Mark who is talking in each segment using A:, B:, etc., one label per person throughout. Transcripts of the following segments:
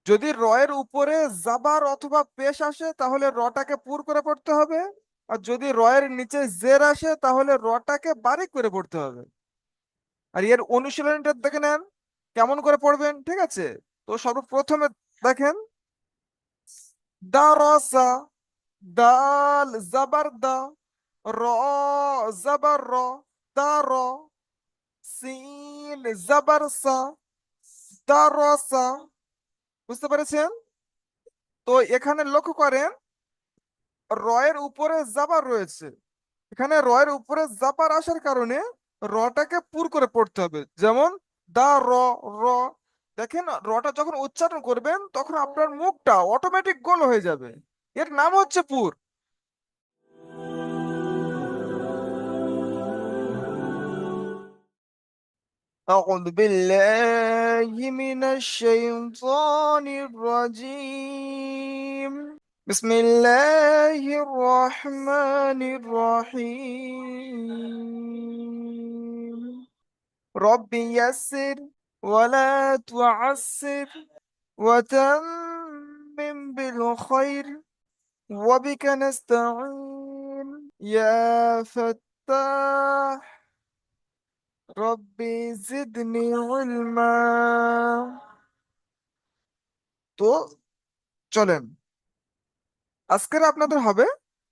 A: যদি র এর উপরে জাবার অথবা পেশ আসে তাহলে রটাকে পুর করে পড়তে হবে। আর যদি র এর নিচে জের আসে তাহলে রটাকে বারিক করে পড়তে হবে। আর এর অনুশীলনটা দেখে নেন কেমন করে পড়বেন, ঠিক আছে? তো সর্বপ্রথমে দেখেন, দারসা, দাল জাবার দা, র জাবার র, দার, সিন জাবার সা, দারসা। বুঝতে পেরেছেন? তো এখানে লক্ষ্য করেন, র এর উপরে জাবার রয়েছে। এখানে র এর উপরে জাবার আসার কারণে রটাকে পুর করে পড়তে হবে। যেমন দা র, র। দেখেন রটা যখন উচ্চারণ করবেন তখন আপনার মুখটা অটোমেটিক গোল হয়ে যাবে। এর নাম হচ্ছে পুর। أعوذ بالله من الشيطان الرجيم. بسم الله الرحمن الرحيم. رب يسر ولا تعسر وتمم بالخير وبك نستعين يا فتاح ربي زدني علما. তো চলেন, আজকের আপনাদের হবে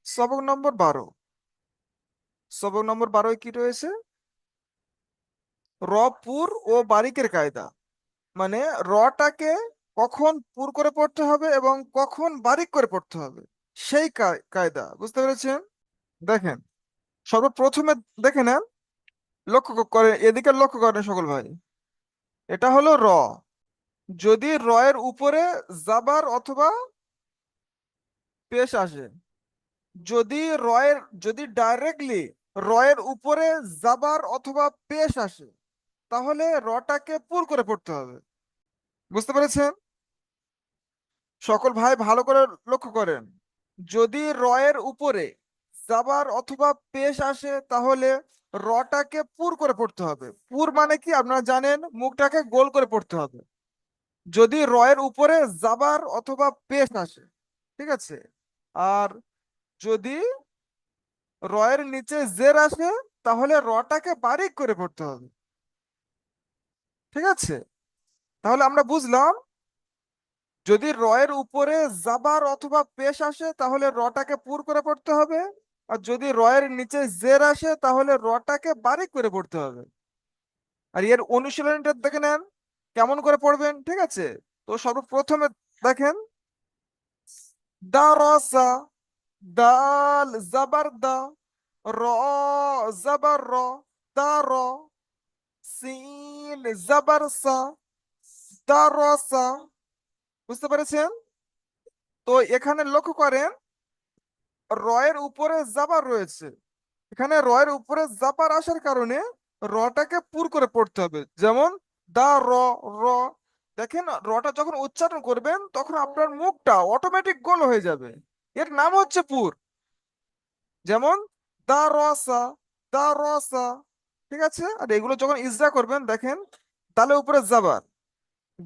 A: সবক নম্বর 12। সবক নম্বর 12 কি রয়েছে? র পুর ও বারিকের কায়দা। মানে রটাকে কখন পুর করে পড়তে হবে এবং কখন বারিক করে পড়তে হবে, সেই কায়দা। বুঝতে পেরেছেন? দেখেন সর্বপ্রথমে দেখে নেন, করে এদিকে লক্ষ্য করেন সকল ভাই। এটা হলো র। যদি র এর উপরে জাবার অথবা পেশ আসে, যদি রয়ের যদি ডাইরেক্টলি রয়ের উপরে জাবার অথবা পেশ আসে তাহলে রটাকে পুর করে পড়তে হবে। বুঝতে পেরেছেন? সকল ভাই ভালো করে লক্ষ্য করেন। যদি রয়ের উপরে জাবার অথবা পেশ আসে তাহলে রটাকে পুর করে পড়তে হবে। পুর মানে কি আপনারা জানেন, মুখটাকে গোল করে পড়তে হবে। যদি রয়ের উপরে জাবার অথবা পেশ আসে, ঠিক আছে। আর যদি রয়ের নিচে জের আসে তাহলে রটাকে বারিক করে পড়তে হবে। ঠিক আছে? তাহলে আমরা বুঝলাম, যদি রয়ের উপরে জাবার অথবা পেশ আসে তাহলে রটাকে পুর করে পড়তে হবে। আর যদি রয়ের নিচে জের আসে তাহলে রটাকে বারিক করে পড়তে হবে। আর এর অনুশীলনটা দেখে নেন কেমন করে পড়বেন, ঠিক আছে? তো সর্বপ্রথমে দেখেন, দারসা, দাল জাবার দা, র জাবার র, দার, সিন জাবার সা, দারসা। বুঝতে পেরেছেন? তো এখানে লক্ষ্য করেন, রয়ের উপরে জাবার রয়েছে। এখানে রয়ের উপরে জাবার আসার কারণে রটাকে পুর করে পড়তে হবে। যেমন দা র, র। দেখেন রটা যখন উচ্চারণ করবেন তখন আপনার মুখটা অটোমেটিক গোল হয়ে যাবে। এর নাম হচ্ছে পুর। যেমন দা রসা, দা রসা। ঠিক আছে? আর এগুলো যখন ইজরা করবেন দেখেন, তাহলে উপরে জাবার,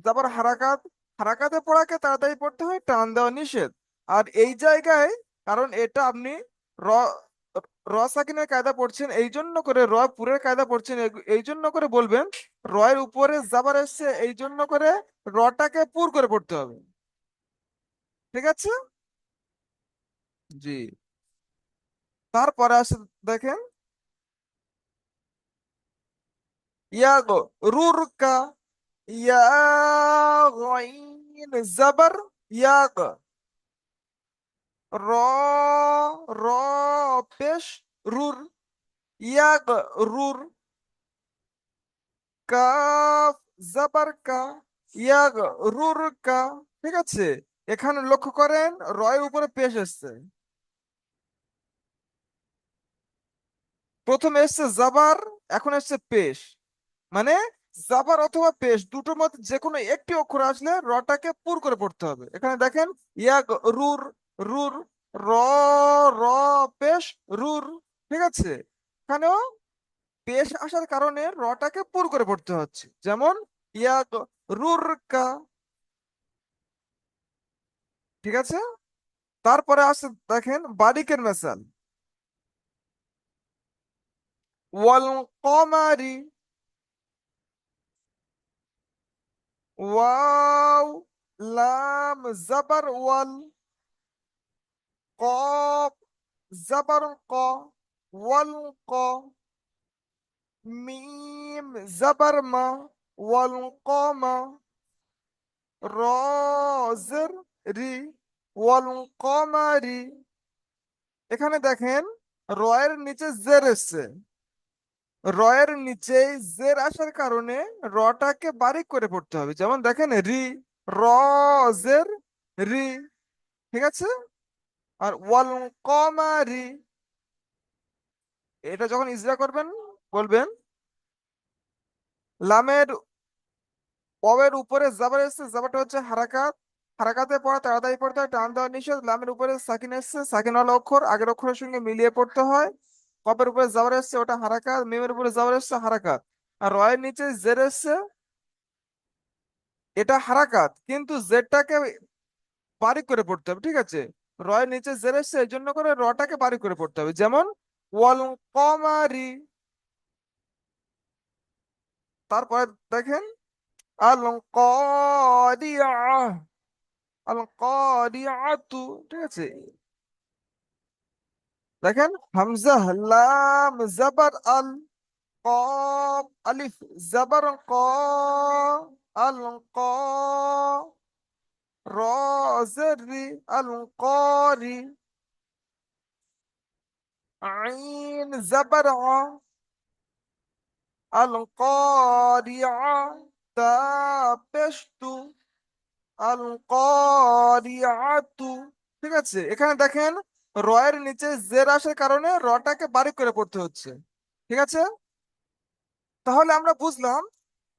A: জাবার হারাকাত, হারাকাতে পড়াকে তাড়াতাড়ি পড়তে হয়, টান দেওয়া নিষেধ। আর এই জায়গায়, কারণ এটা আপনি র র সাকিনের কায়দা পড়ছেন এই জন্য করে, র পুরের কায়দা পড়ছেন এই জন্য করে বলবেন, র এর উপরে জাবার এসছে এই জন্য করে রটাকে পুর করে পড়তে হবে। ঠিক আছে? জি। তারপরে আসে, দেখেন, ইয়াগো, রুরকা, ইয়া গইন জাবার, ইয়াগ, র, র পেশ, রুর, ইয়াগ, রুর, কাফ জাবার কা, ইয়াগ, রুর কা। ঠিক আছে? এখানে লক্ষ্য করেন রয়ের উপরে পেশ এসছে। প্রথমে এসছে জাবার, এখন এসছে পেশ। মানে জাবার অথবা পেশ দুটোর মধ্যে যে কোনো একটি অক্ষর আসলে রটাকে পুর করে পড়তে হবে। এখানে দেখেন, ইয়াগ, রুর, রুর, র, র পেশ, রুর। ঠিক আছে? এখানেও পেশ আসার কারণে রটাকে পুর করে পড়তে হচ্ছে। যেমন ইয়াগ, রুরকা। ঠিক আছে। তারপরে আসে দেখেন বারিকের মেসাল, ওয়াল কমারি, ওয়াও লাম জাবার ওয়াল, কফ জাবার ক, ওয়াল ক, মিম জাবার মা, ওয়াল কমা, র জের রি, ওয়াল কমারি। এখানে দেখেন রয়ের নিচে জের এসছে, রয়ের নিচে জের আসার কারণে রটাকে বারিক করে পড়তে হবে। যেমন দেখেন রি, র জের রি, ঠিক আছে। আর ওয়াল কমারি, এটা যখন ইজরা করবেন বলবেন লামের ওয়াবের উপরে জাবার এসছে, জাবারটা হচ্ছে হারাকাত, হারাকাতে পড়া তাড়াতাড়ি পড়তে হয়, টান দেওয়া নিষেধ। লামের উপরে সাকিন এসছে, সাকিনওয়ালা অক্ষর আগের অক্ষরের সঙ্গে মিলিয়ে পড়তে হয়। কপের উপরে জাবার এসছে, ওটা হারাকাত। মিমের উপরে জাবার এসছে, হারাকাত। আর রয়ের নিচে জের এসছে, এটা হারাকাত, কিন্তু জেডটাকে বারিক করে পড়তে হবে, ঠিক আছে। রয়ের নিচে জের এসছে, এই জন্য করে রটাকে বারিক করে পড়তে হবে। যেমন ওয়াল কমারি। তারপরে দেখেন আল করিয়া, আল করিয়াতু, ঠিক আছে। দেখেন হামজা লাম জাবার আল, কফ আলিফ জাবার ক, আল ক, র জের রি, আল করি, আইন জাবার আ, আল করিয়া, তা পেশতু, আল করিয়াতু, ঠিক আছে। এখানে দেখেন রয়ের নিচে জের আসার কারণে রটাকে বারিক করে পড়তে হচ্ছে, ঠিক আছে। তাহলে আমরা বুঝলাম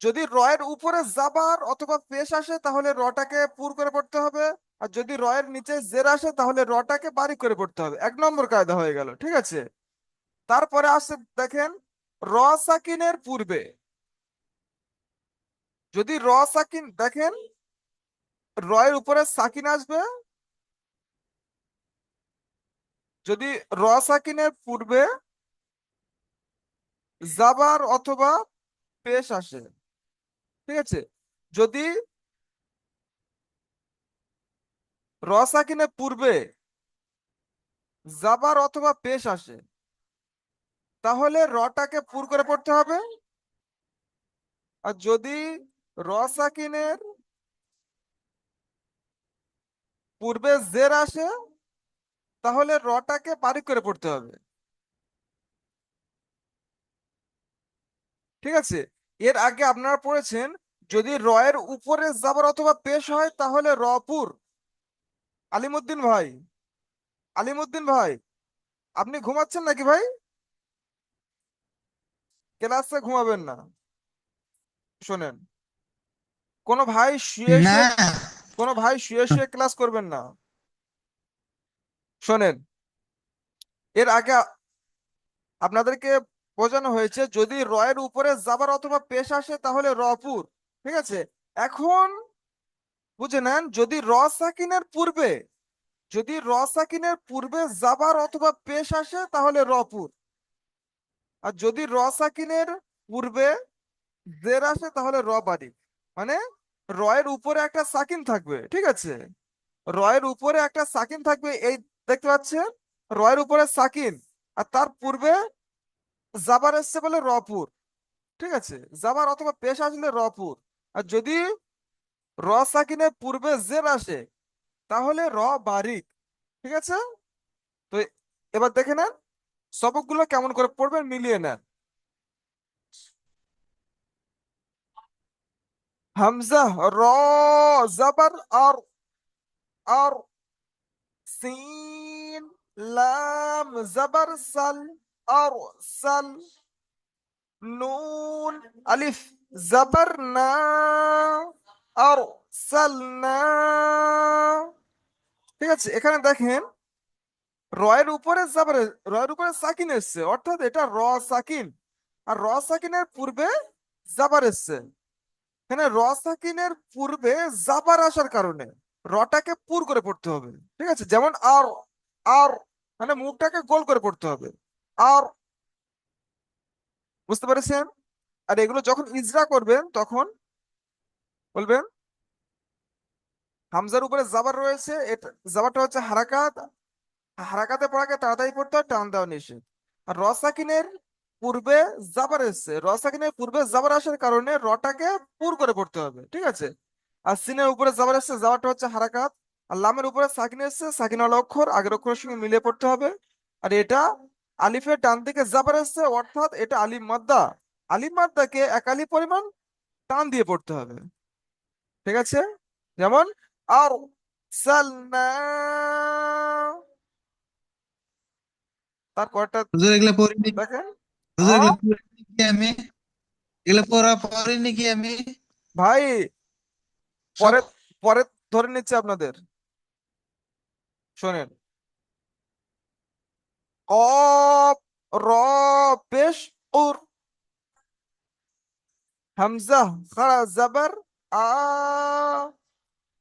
A: যদি রয়ের উপরে জাবার অথবা পেশ আসে তাহলে রটাকে পুর করে পড়তে হবে, আর যদি রয়ের নিচে জের আসে তাহলে রটাকে বারিক করে পড়তে হবে। 1 নম্বর কায়দা হয়ে গেল, ঠিক আছে। তারপরে আসছে দেখেন র সাকিনের পূর্বে, যদি র সাকিন দেখেন রয়ের উপরে সাকিন আসবে, যদি র সাকিনের পূর্বে জাবার অথবা পেশ আসে, ঠিক আছে। যদি র সাকিনের পূর্বে জাবার অথবা পেশ আসে তাহলে রটাকে পুর করে পড়তে হবে। আর যদি র সাকিনের পূর্বে জের আসে তাহলে রটাকে বারিক করে পড়তে হবে, ঠিক আছে। এর আগে আপনারা পড়েছেন যদি রয়ের উপরে জাবার অথবা পেশ হয় তাহলে রপুর। আলিমুদ্দিন ভাই, আলিমুদ্দিন ভাই, আপনি ঘুমাচ্ছেন নাকি ভাই? ক্লাসে ঘুমাবেন না, শোনেন। কোনো ভাই শুয়ে
B: না।
A: শুয়ে, কোনো ভাই শুয়ে শুয়ে ক্লাস করবেন না, শোনেন। এর আগে আপনাদেরকে বোঝানো হয়েছে যদি রয়ের উপরে জাবার অথবা পেশ আসে তাহলে রপুর, ঠিক আছে। এখন বুঝে নেন যদি র সাকিনের পূর্বে, যদি র সাকিনের পূর্বে জাবার অথবা পেশ আসে তাহলে রপুর। আর যদি র সাকিনের পূর্বে জের আসে তাহলে র বারিক। মানে রয়ের উপরে একটা সাকিন থাকবে, ঠিক আছে। রয়ের উপরে একটা সাকিন থাকবে, এই দেখতে পাচ্ছেন রয়ের উপরে সাকিন, আর তার পূর্বে জাবার এসছে বলে রপুর, ঠিক আছে। জাবার অথবা পেশ আসলে রপুর। আর যদি র সাকিনের পূর্বে জের আসে তাহলে র বারিক, ঠিক আছে। তো এবার দেখে নেন সবকগুলো কেমন করে পড়বেন, মিলিয়ে নেন। হামজা র জাবার আর, আর সিন লাম জাবার সাল, আর সাল, নুন আলিফ জাবার না, আর সাল না, ঠিক আছে। এখানে দেখেন রয়ের উপরে জাবার, রয়ের উপরে সাকিন এসছে অর্থাৎ এটা র সাকিন। আর র সাকিনের পূর্বে জাবার এসছে, এখানে র সাকিনের পূর্বে জাবার আসার কারণে রটাকে পুর করে পড়তে হবে। ঠিক আছে, যেমন আর, আর মানে মুখটাকে গোল করে পড়তে হবে। আর, বুঝতে পেরেছেন? আর এগুলো যখন ইজরা করবেন তখন বলবেন হামজার উপরে জাবার রয়েছে, এটা জাবারটা হচ্ছে হারাকাত, হারাকাতে পড়াকে তাড়াতাড়ি পড়তে হয়, টান দেওয়া নিষেধ। আর রসাকিনের পূর্বে জাবার এসছে, রসাকিনের পূর্বে জাবার আসার কারণে রটাকে পুর করে পড়তে হবে। ঠিক আছে। আর সিনের উপরে জাবার এসছে, জাবারটা হচ্ছে হারাকাত। আর লামের উপরে সাকিন এসছে, সাকিন হলো অক্ষর, আগের অক্ষরের সঙ্গে মিলিয়ে পড়তে হবে। আর এটা আলিফের ডান দিকে জাবার এসছে, অর্থাৎ এটা আলিফ মাদ্দা। আলিফ মাদ্দাকে এক আলিফ পরিমাণ টান দিয়ে পড়তে হবে। ঠিক আছে, যেমন আর সালনা, তারপরটা
B: হুজুর এগুলা পড়িনি।
A: দেখেন।
B: হুজুর
A: আ
B: এগুলা পড়িনি কি আমি? এগুলা পড়িনি কি আমি?
A: ভাই,
B: সব।
A: পরে পরে ধরে নিচ্ছে আপনাদের, শোনেন। কফ, র, পেশ, উর, হামজা, খাড়া জাবার, আ,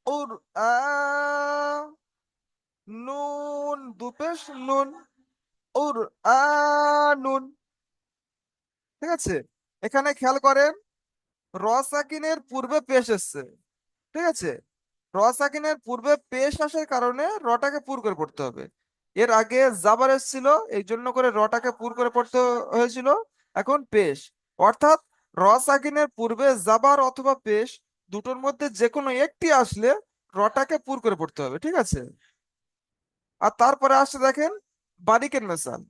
A: উর, আ, নুন, দুপেশ, নুন, উর, আ, নুন। ঠিক আছে, এখানে খেয়াল করেন, র সাকিনের পূর্বে পেশ এসছে। ঠিক আছে, র সাকিনের পূর্বে পেশ আসার কারণে রটাকে পুর করে পড়তে হবে। এর আগে জাবার এসেছিল, এই জন্য করে রটাকে পুর করে পড়তে হয়েছিল। এখন পেশ, অর্থাৎ র সাকিনের পূর্বে জাবার অথবা পেশ দুটোর মধ্যে যে কোনো একটি আসলে রটাকে পুর করে পড়তে হবে। ঠিক আছে। আর তারপরে আসছে দেখেন বারিকের মেসাল,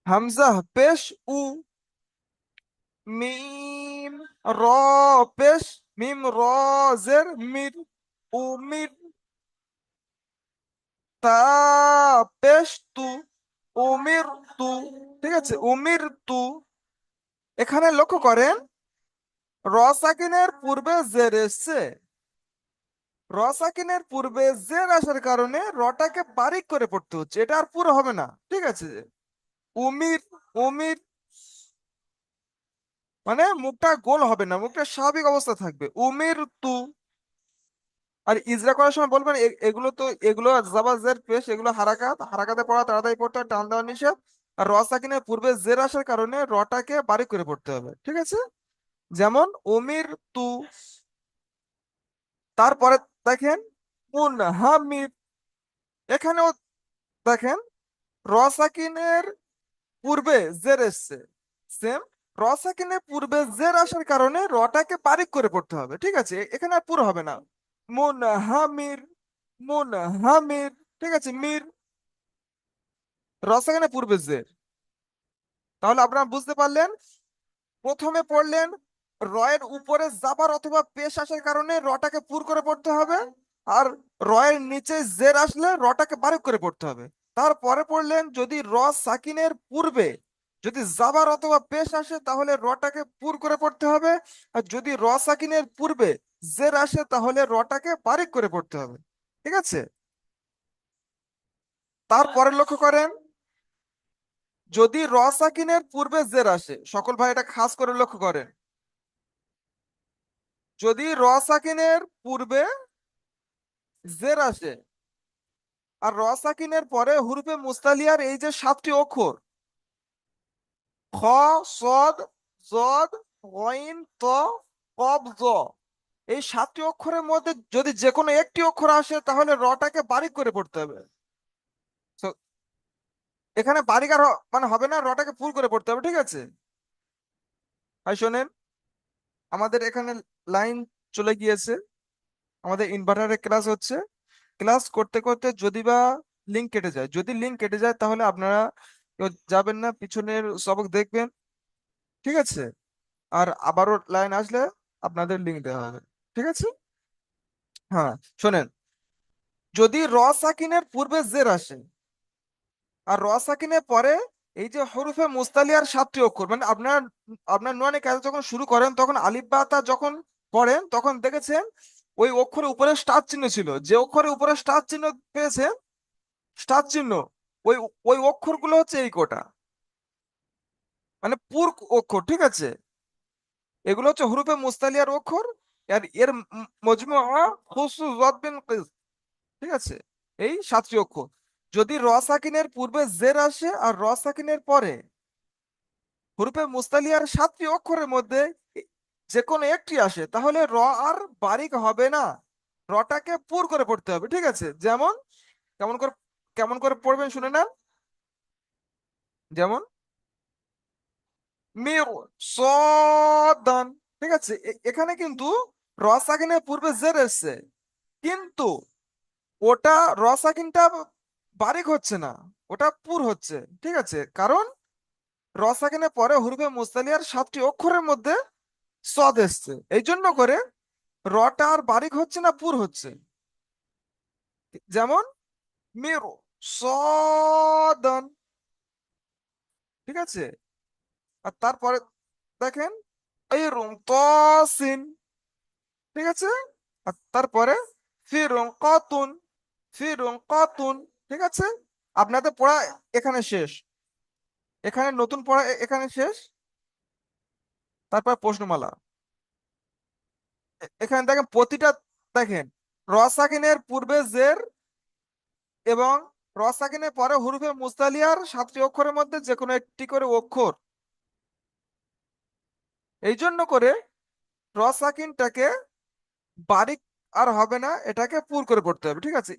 A: হামজা পেশ উ, মিম, র পেশ, মিম র জের মির, উমির, তা পেশ তু, উমির তু। ঠিক আছে, উমির তু। এখানে লক্ষ্য করেন, র সাকিনের পূর্বে জের এসছে, র সাকিনের পূর্বে জের আসার কারণে রটাকে বারিক করে পড়তে হচ্ছে, এটা আর পুরো হবে না। ঠিক আছে, উমির, উমির মানে মুখটা গোল হবে না, মুখটা স্বাভাবিক অবস্থা থাকবে, উমির তু। আর ইজরা করার সময় বলবেন এগুলো তো, এগুলো জাবাজের পেশ, এগুলো হারাকাত, হারাকাতে পড়া তাড়াতাড়ি পড়তে হয়, টান দেওয়া নিষেধ। আর র সাকিনের পূর্বে জের আসার কারণে রটাকে বারিক করে পড়তে হবে। ঠিক আছে, যেমন উমির তু। তারপরে দেখেন মুনহামির, এখানেও দেখেন র সাকিনের পূর্বে জের এসছে, সেম, র সাকিনের পূর্বে জের আসার কারণে রটাকে বারিক করে পড়তে হবে। ঠিক আছে, এখানে আর পুরো হবে না, মুনহামির, মুনহামির। ঠিক আছে, মির, রসায়নে পূর্বে জের। তাহলে আপনারা বুঝতে পারলেন, প্রথমে পড়লেন রয়ের উপরে জাবার অথবা পেশ আসার কারণে রটাকে পুর করে পড়তে হবে। আর রয়ের নিচে জের আসলে রটাকে বারিক করে পড়তে হবে। তারপরে পড়লেন যদি র সাকিনের পূর্বে যদি জাবার অথবা পেশ আসে তাহলে রটাকে পুর করে পড়তে হবে। আর যদি র সাকিনের পূর্বে জের আসে তাহলে রটাকে বারিক করে পড়তে হবে। ঠিক আছে, তারপরে লক্ষ্য করেন, যদি র সাকিনের পূর্বে জের আসে, সকল ভাই এটা খাস করে লক্ষ্য করেন, যদি র সাকিনের পূর্বে জের আসে আর র সাকিনের পরে হুরফে মুস্তালিয়ার এই যে সাতটি অক্ষর, খ, সদ, জদ, গইন, ত, কব, জ, এই সাতটি অক্ষরের মধ্যে যদি যে কোনো একটি অক্ষর আসে তাহলে রটাকে বারিক করে পড়তে হবে। So, এখানে বারিক আর মানে হবে না, রটাকে ফুল করে পড়তে হবে। ঠিক আছে, ভাই শোনেন, আমাদের এখানে লাইন চলে গিয়েছে, আমাদের ইনভার্টারে ক্লাস হচ্ছে। ক্লাস করতে করতে যদি বা লিঙ্ক কেটে যায়, যদি লিঙ্ক কেটে যায় তাহলে আপনারা কেউ যাবেন না, পিছনের সবক দেখবেন। ঠিক আছে, আর আবারও লাইন আসলে আপনাদের লিঙ্ক দেওয়া হবে। ঠিক আছে, হ্যাঁ শোনেন, যদি র সাকিনের পূর্বে জের আসে আর র সাকিনের পরে এই যে হরফে মুস্তালিয়ার সাতটি অক্ষর, মানে আপনার আপনার নুয়ানি কাজ যখন শুরু করেন তখন আলিফ বা তা যখন পড়েন তখন দেখেছেন ওই অক্ষরের উপরে স্টার চিহ্ন ছিল, যে অক্ষরের উপরে স্টার চিহ্ন পেয়েছে, স্টার চিহ্ন, ওই ওই অক্ষরগুলো হচ্ছে এই কোটা, মানে পুর অক্ষর। ঠিক আছে, এগুলো হচ্ছে হুরুফে মুস্তালিয়ার অক্ষর। আর এর মজমুআ খুসু যাদ বিন কিস। ঠিক আছে, এই 7টি অক্ষর। যদি র সাকিনের পূর্বে জের আসে আর র সাকিনের পরে হুরুফে মুস্তালিয়ার 7টি অক্ষরের মধ্যে যে কোনো একটি আসে, তাহলে র আর বারিক হবে না, রটাকে পুর করে পড়তে হবে। ঠিক আছে, যেমন কেমন করে কেমন করে পড়বেন শুনে নেন। যেমন মির সদান। ঠিক আছে, এখানে কিন্তু র সাকিনের পূর্বে জের এসছে, কিন্তু ওটা র সাকিনটা বারিক হচ্ছে না, ওটা পুর হচ্ছে। ঠিক আছে, কারণ র সাকিনের পরে হুরুফে মুস্তালিয়ার 7টি অক্ষরের মধ্যে সদ এসছে, এই জন্য করে রটা আর বারিক হচ্ছে না, পুর হচ্ছে। যেমন মিরু সদন। ঠিক আছে, আর তারপরে দেখেন এই রুম তসিন। ঠিক আছে, আর তারপরে ফিরুন কতুন, ফিরুন কতুন। ঠিক আছে, আপনাদের পড়া এখানে শেষ, এখানে নতুন পড়া এখানে শেষ। তারপর প্রশ্নমালা। এখানে দেখেন প্রতিটা, দেখেন র সাকিনের পূর্বে জের এবং র সাকিনের পরে হুরুফে মুস্তালিয়ার 7টি অক্ষরের মধ্যে যে কোনো একটি করে অক্ষর, এই জন্য করে র সাকিনটাকে বারিক আর হবে না, এটাকে পুর করে পড়তে হবে। ঠিক আছে,